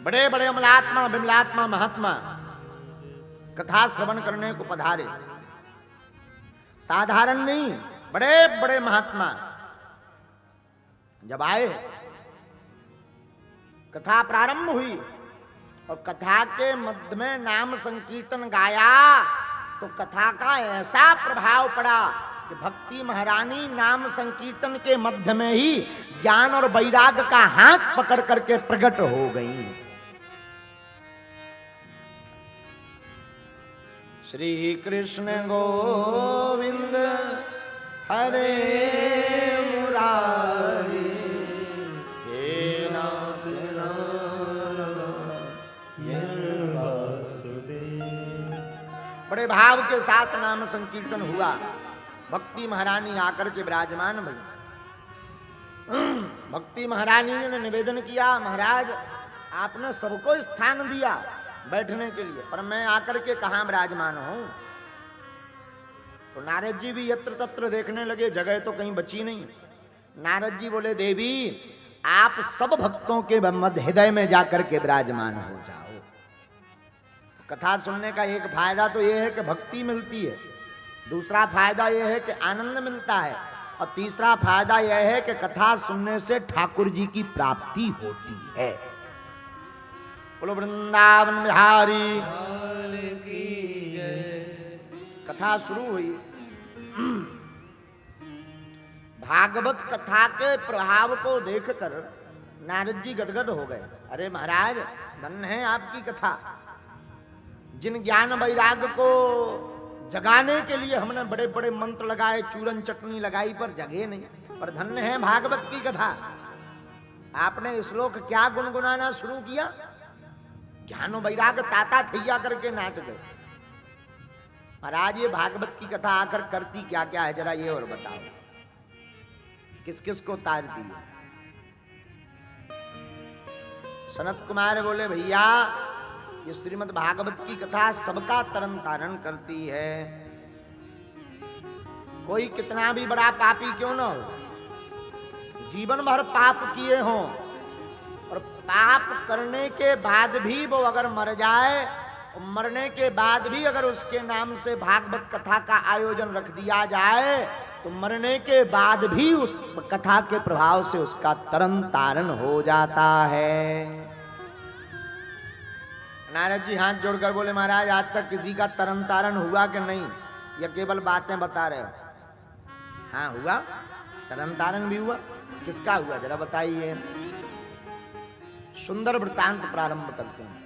बड़े बड़े अमलात्मा विमलात्मा महात्मा कथा श्रवण करने को पधारे। साधारण नहीं, बड़े बड़े महात्मा जब आए, कथा प्रारंभ हुई और कथा के मध्य में नाम संकीर्तन गाया तो कथा का ऐसा प्रभाव पड़ा कि भक्ति महारानी नाम संकीर्तन के मध्य में ही ज्ञान और वैराग्य का हाथ पकड़ करके प्रकट हो गई। श्री कृष्ण गोविंद हरे मुरारी, हे नाथ बड़े भाव के साथ नाम संकीर्तन हुआ। भक्ति महारानी आकर के विराजमान भई। भक्ति महारानी ने निवेदन किया, महाराज आपने सबको स्थान दिया बैठने के लिए, पर मैं आकर के कहां विराजमान हूं। तो नारद जी भी यत्र तत्र देखने लगे, जगह तो कहीं बची नहीं। नारद जी बोले, देवी आप सब भक्तों के मध्य हृदय में जाकर के विराजमान हो जाओ। कथा सुनने का एक फायदा तो यह है कि भक्ति मिलती है, दूसरा फायदा यह है कि आनंद मिलता है, और तीसरा फायदा यह है कि कथा सुनने से ठाकुर जी की प्राप्ति होती है। बोलो वृंदावन बिहारी की जय। कथा शुरू हुई। भागवत कथा के प्रभाव को देखकर नारद जी गदगद हो गए। अरे महाराज धन्य है आपकी कथा, जिन ज्ञान वैराग्य को जगाने के लिए हमने बड़े बड़े मंत्र लगाए, चूरन चटनी लगाई, पर जगे नहीं। पर धन्य है भागवत की कथा। आपने श्लोक क्या गुनगुनाना शुरू किया, ज्ञान वैराग्य ताता थैया करके नाच गए। महाराज ये भागवत की कथा आकर करती क्या क्या है, जरा ये और बताओ, किस किस को तारती है। सनत कुमार बोले, भैया ये श्रीमद् भागवत की कथा सबका तरन तारण करती है। कोई कितना भी बड़ा पापी क्यों न हो, जीवन भर पाप किए हों और पाप करने के बाद भी वो अगर मर जाए, और मरने के बाद भी अगर उसके नाम से भागवत कथा का आयोजन रख दिया जाए, तो मरने के बाद भी उस कथा के प्रभाव से उसका तरन तारण हो जाता है। नारद जी हाथ जोड़कर बोले, महाराज आज तक किसी का तरन तारण हुआ कि नहीं, या केवल बातें बता रहे हो? हाँ हुआ, तरन तारण भी हुआ। किसका हुआ जरा बताइए। सुंदर वृत्तांत प्रारंभ करते हैं।